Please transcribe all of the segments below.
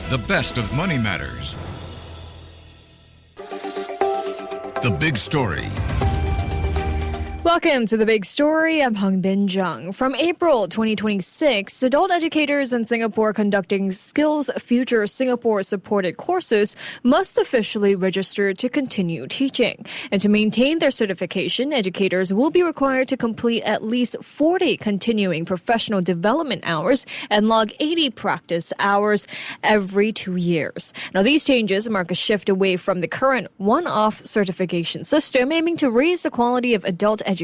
The best of Money Matters. The Big Story. Welcome to The Big Story. I'm Hongbin Jeong. From April 2026, adult educators in Singapore conducting SkillsFuture Singapore supported courses must officially register to continue teaching. And to maintain their certification, educators will be required to complete at least 40 continuing professional development hours and log 80 practice hours every 2 years. Now, these changes mark a shift away from the current one-off certification system, aiming to raise the quality of adult education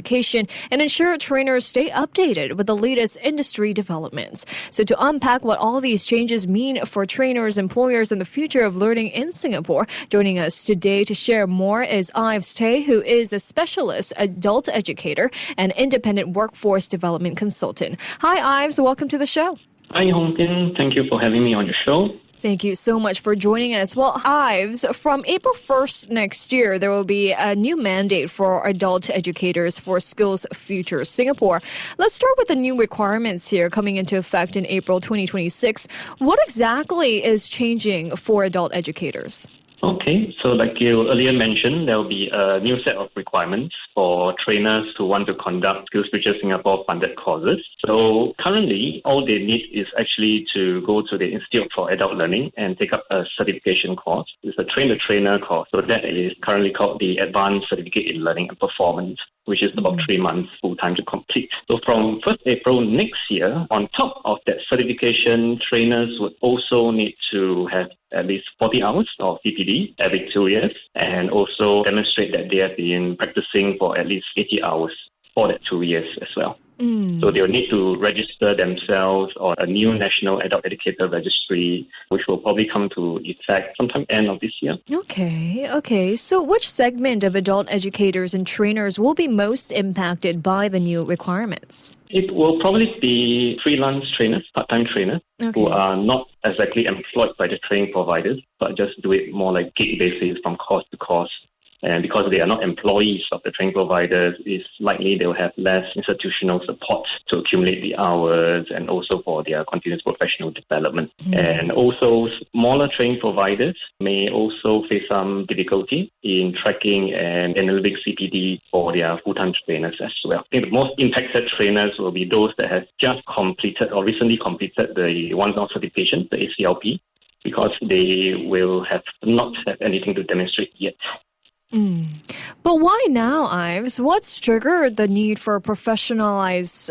and ensure trainers stay updated with the latest industry developments. So to unpack what all these changes mean for trainers, employers, and the future of learning in Singapore, joining us today to share more is Ives Tay, who is a specialist adult educator and independent workforce development consultant. Hi, Ives. Welcome to the show. Hi, Hongbin. Thank you for having me on your show. Thank you so much for joining us. Well, Ives, from April 1st next year, there will be a new mandate for adult educators for SkillsFuture Singapore. Let's start with the new requirements here coming into effect in April 2026. What exactly is changing for adult educators? Okay, so like you earlier mentioned, there will be a new set of requirements for trainers who want to conduct SkillsFuture Singapore funded courses. So currently, all they need is actually to go to the Institute for Adult Learning and take up a certification course. It's a train-the-trainer course. So that is currently called the Advanced Certificate in Learning and Performance, which is about 3 months full-time to complete. So from 1st April next year, on top of that certification, trainers would also need to have at least 40 hours of CPD every 2 years and also demonstrate that they have been practicing for at least 80 hours for that 2 years as well. So they'll need to register themselves on a new National Adult Educator Registry, which will probably come to effect sometime end of this year. Okay. So which segment of adult educators and trainers will be most impacted by the new requirements? It will probably be freelance trainers, part-time trainers, who are not exactly employed by the training providers, but just do it more like gig basis from course to course. And because they are not employees of the training providers, it's likely they will have less institutional support to accumulate the hours and also for their continuous professional development. And also smaller training providers may also face some difficulty in tracking and analytic CPD for their full-time trainers as well. I think the most impacted trainers will be those that have just completed or recently completed the one-off certification, the ACLP, because they will have not have anything to demonstrate yet. But why now, Ives? What's triggered the need to professionalize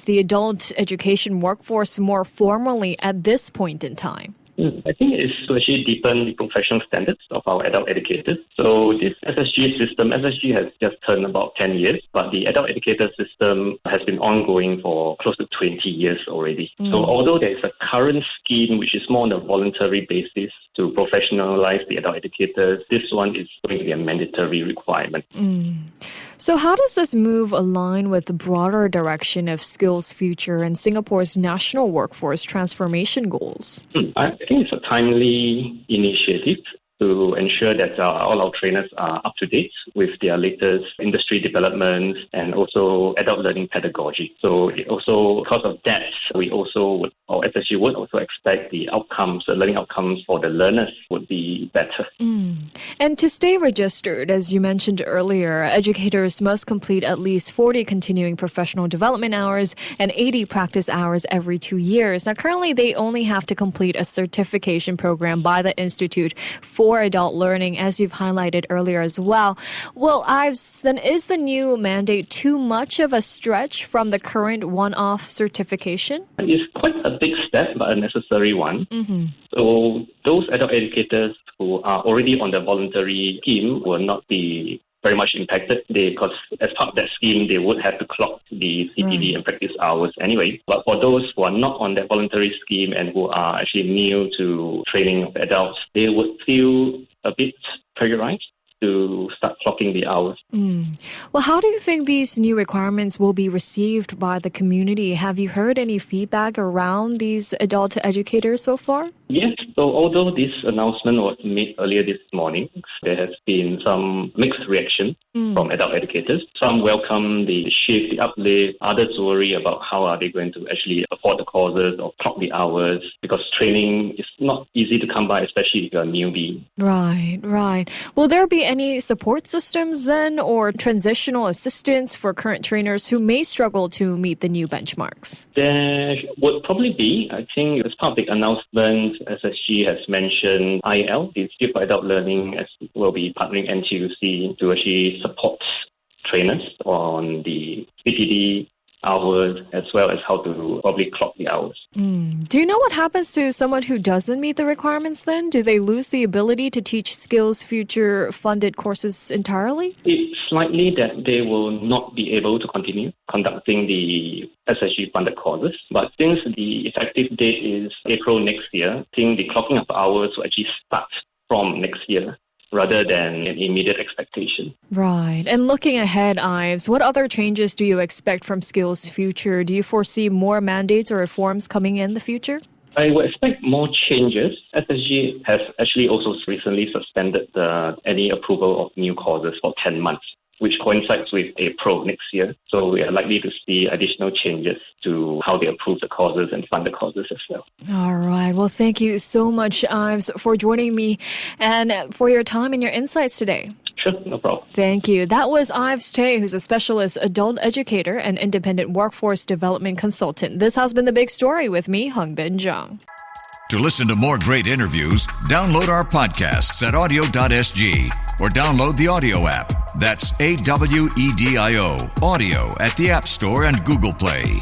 the adult education workforce more formally at this point in time? I think it's to actually deepen the professional standards of our adult educators. So this SSG system, SSG has just turned about 10 years, but the adult educator system has been ongoing for close to 20 years already. So although there is a current scheme which is more on a voluntary basis to professionalize the adult educators, this one is going to be a mandatory requirement. So how does this move align with the broader direction of SkillsFuture and Singapore's national workforce transformation goals? I think it's a timely initiative to ensure that all our trainers are up to date with their latest industry developments and also adult learning pedagogy. So it also, because of that, we also would, or SSG would also expect the learning outcomes for the learners would be better. And to stay registered, as you mentioned earlier, educators must complete at least 40 continuing professional development hours and 80 practice hours every 2 years. Now, currently, they only have to complete a certification program by the Institute for Adult Learning, as you've highlighted earlier as well. Well, Ives, then is the new mandate too much of a stretch from the current one-off certification? It's quite a big step, but a necessary one. So those adult educators who are already on the voluntary scheme will not be very much impacted because as part of that scheme, they would have to clock the CPD and practice hours anyway. But for those who are not on that voluntary scheme and who are actually new to training of adults, they would feel a bit pressurized to start clocking the hours. Well, how do you think these new requirements will be received by the community? Have you heard any feedback around these adult educators so far? Yes, so although this announcement was made earlier this morning, there has been some mixed reaction from adult educators. Some welcome the shift, the uplift. Others worry about how are they going to actually afford the courses or clock the hours, because training is not easy to come by, especially if you're a newbie. Right. Will there be any support systems then, or transitional assistance for current trainers who may struggle to meet the new benchmarks? There would probably be, I think, as part of the announcement, SSG has mentioned IL, the Institute for Adult Learning, as will be partnering NTUC to actually support trainers on the CPD hours, as well as how to probably clock the hours. Do you know what happens to someone who doesn't meet the requirements then? Do they lose the ability to teach SkillsFuture funded courses entirely? It's likely that they will not be able to continue conducting the SSG funded courses. But since the effective date is April next year, I think the clocking of hours will actually start from next year, rather than an immediate expectation. Right. And looking ahead, Ives, what other changes do you expect from SkillsFuture? Do you foresee more mandates or reforms coming in the future? I would expect more changes. SSG has actually also recently suspended any approval of new courses for 10 months, which coincides with April next year. So we are likely to see additional changes to how they approve the courses and fund the courses as well. All right. Well, thank you so much, Ives, for joining me and for your time and your insights today. Sure, no problem. Thank you. That was Ives Tay, who's a specialist adult educator and independent workforce development consultant. This has been The Big Story with me, Hongbin Jeong. To listen to more great interviews, download our podcasts at audio.sg or download the audio app. That's AWEDIO, audio at the App Store and Google Play.